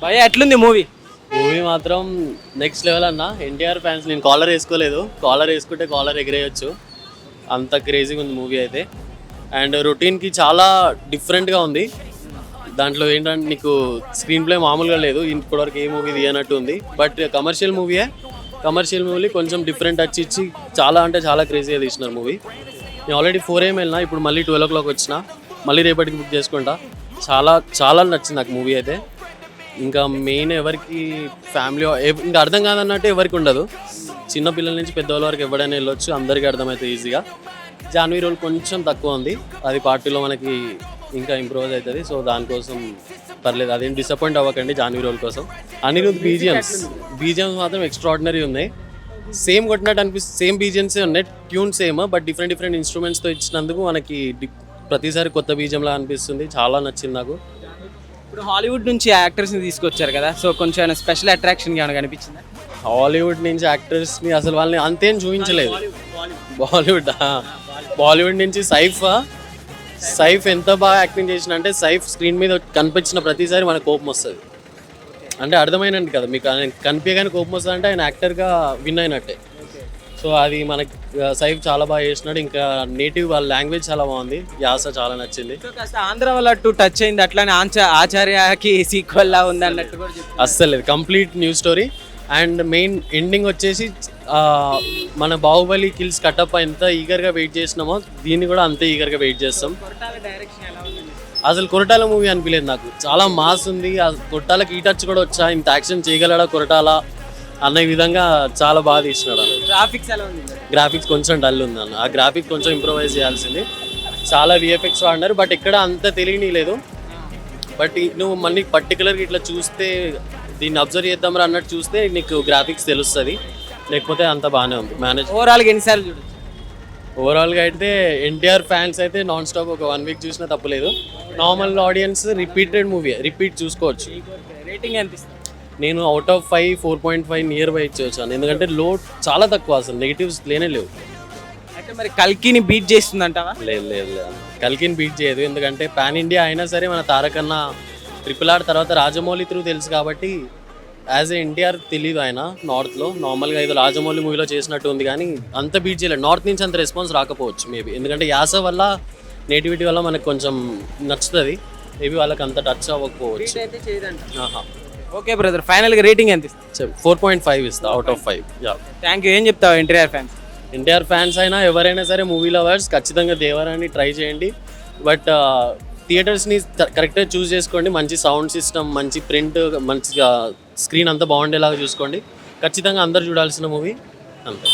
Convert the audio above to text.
భయ ఎట్లుంది movie? Movie మాత్రం నెక్స్ట్ లెవెల్ అన్న. ఎన్టీఆర్ ఫ్యాన్స్, నేను కాలర్ వేసుకోలేదు, కాలర్ వేసుకుంటే కాలర్ ఎగిరేయచ్చు, అంత క్రేజీగా ఉంది మూవీ అయితే. అండ్ రొటీన్కి చాలా డిఫరెంట్గా ఉంది. దాంట్లో ఏంటంటే నీకు స్క్రీన్ ప్లే మామూలుగా లేదు, ఇప్పటివరకు ఏ మూవీ తీయనట్టు ఉంది. బట్ కమర్షియల్ మూవీయే, కమర్షియల్ మూవీ కొంచెం డిఫరెంట్ టచ్ ఇచ్చి చాలా అంటే చాలా క్రేజీగా తీసినారు మూవీ. నేను ఆల్రెడీ 4 AM వెళ్ళినా, ఇప్పుడు మళ్ళీ 12 o'clock వచ్చిన, మళ్ళీ రేపటికి బుక్ చేసుకుంటా. చాలా చాలా నచ్చింది నాకు మూవీ అయితే. ఇంకా మెయిన్ ఎవరికి ఫ్యామిలీ ఇంకా అర్థం కాదన్నట్టు ఎవరికి ఉండదు, చిన్న పిల్లల నుంచి పెద్దవాళ్ళ వరకు ఎవరైనా వెళ్ళొచ్చు, అందరికీ అర్థమవుతుంది ఈజీగా. జాన్వీ రోల్ కొంచెం తక్కువ ఉంది, అది పార్ట్ 2లో మనకి ఇంకా ఇంప్రూవ్ అవుతుంది. సో దానికోసం పర్లేదు, అదేం డిసప్పాయింట్ అవ్వకండి జాన్వీ రోల్ కోసం. అనిరుద్ బీజిఎమ్స్ మాత్రం ఎక్స్ట్రాడినరీ ఉన్నాయి. సేమ్ కొట్టినట్టు అనిపిస్తుంది, సేమ్ బీజిఎమ్సే ఉన్నాయి, ట్యూన్ సేమ్, బట్ డిఫరెంట్ ఇన్స్ట్రుమెంట్స్తో ఇచ్చినందుకు మనకి ప్రతిసారి కొత్త బీజిఎంలా అనిపిస్తుంది. చాలా నచ్చింది నాకు. ఇప్పుడు హాలీవుడ్ నుంచి యాక్టర్స్ని తీసుకొచ్చారు కదా, సో కొంచెం స్పెషల్ అట్రాక్షన్ ఏమైనా కనిపించిందా? హాలీవుడ్ నుంచి యాక్టర్స్ని అసలు వాళ్ళని అంతేం చూపించలేదు. బాలీవుడ్ నుంచి సైఫ్ ఎంత బాగా యాక్టింగ్ చేసిన అంటే, సైఫ్ స్క్రీన్ మీద కనిపించిన ప్రతిసారి మనకు కోపం వస్తుంది. అంటే అర్థమైనట్టు కదా మీకు, ఆయన కనిపించగానే కోపం వస్తుంది అంటే ఆయన యాక్టర్గా విన్ అయినట్టే. సో అది మనకి సైఫ్ చాలా బాగా చేసినాడు. ఇంకా నేటివ్ వాళ్ళ లాంగ్వేజ్ చాలా బాగుంది, యాస చాలా నచ్చింది. కాస్త ఆంధ్ర వాళ్ళ టచ్ అయింది, అట్లానే ఆచార్యకి సీక్వెల్ లా ఉంది అన్నట్టు కూడా అస్సలు లేదు, complete new story. And main ending వచ్చేసి మన బాహుబలి కిల్స్ కట్టప్ప ఎంత ఈగర్గా వెయిట్ చేసినామో దీన్ని కూడా అంతే ఈగర్గా వెయిట్ చేస్తాం. అసలు కొరటాల మూవీ అనిపించలేదు నాకు, చాలా మాస్ ఉంది. కొరటాలకి ఈ టచ్ కూడా వచ్చా, ఇంత యాక్షన్ చేయగలడా కొరటాల అన్న విధంగా చాలా బాగా తీసినాడు అన్న. గ్రాఫిక్స్ కొంచెం డల్ ఉంది అన్న, ఆ గ్రాఫిక్స్ కొంచెం ఇంప్రూవైజ్ చేయాల్సింది. చాలా విఎఫ్ఎక్స్ వాడినారు, బట్ ఎక్కడ అంత తెలియలేదు. బట్ నువ్వు మళ్ళీ పర్టికులర్గా ఇట్లా చూస్తే, దీన్ని అబ్జర్వ్ చేద్దాం అన్నట్టు చూస్తే నీకు గ్రాఫిక్స్ తెలుస్తుంది, లేకపోతే అంత బాగానే ఉంది మేనేజ్. ఓవరాల్గా ఎన్నిసార్లు చూడొచ్చు? ఓవరాల్గా అయితే ఎన్టీఆర్ ఫ్యాన్స్ అయితే నాన్ స్టాప్ ఒక 1 week చూసినా తప్పలేదు. Normal audience repeated movie, repeat చూసుకోవచ్చు. రేటింగ్ అనిపిస్తుంది? నేను అవుట్ ఆఫ్ 5 4.5 నియర్ బై ఇచ్చేవచ్చాను, ఎందుకంటే లోడ్ చాలా తక్కువ, అసలు నెగిటివ్స్ లేనే లేవు. అయితే మరి కల్కిని బీట్ చేస్తుందంటావా? లేదు, కల్కిని బీట్ చేయదు. ఎందుకంటే పాన్ ఇండియా అయినా సరే మన తారకన్న RRR తర్వాత రాజమౌళి త్రూ తెలుసు కాబట్టి, యాజ్ ఏ ఎన్టీఆర్ తెలియదు ఆయన నార్త్లో. నార్మల్గా ఏదో రాజమౌళి మూవీలో చేసినట్టు ఉంది, కానీ అంత బీట్ చేయలేదు. నార్త్ నుంచి అంత రెస్పాన్స్ రాకపోవచ్చు మేబీ, ఎందుకంటే యాస వల్ల, నేటివిటీ వల్ల మనకు కొంచెం నచ్చుతుంది. మేబీ వాళ్ళకి అంత టచ్ అవ్వకపోవచ్చు. ఓకే బ్రదర్, ఫైనల్గా రేటింగ్ ఎంత ఇస్తావు? 4.5 ఇస్తా అవుట్ ఆఫ్ 5. Thank you. ఏం చెప్తావు ఎన్టీఆర్ ఫ్యాన్స్ అయినా ఎవరైనా సరే, మూవీ లవర్స్ ఖచ్చితంగా దేవరాన్ని ట్రై చేయండి. బట్ థియేటర్స్ని కరెక్ట్గా చూస్ చేసుకోండి, మంచి సౌండ్ సిస్టమ్, మంచి ప్రింట్, మంచిగా స్క్రీన్ అంతా బాగుండేలాగా చూసుకోండి. ఖచ్చితంగా అందరు చూడాల్సిన మూవీ అంతే.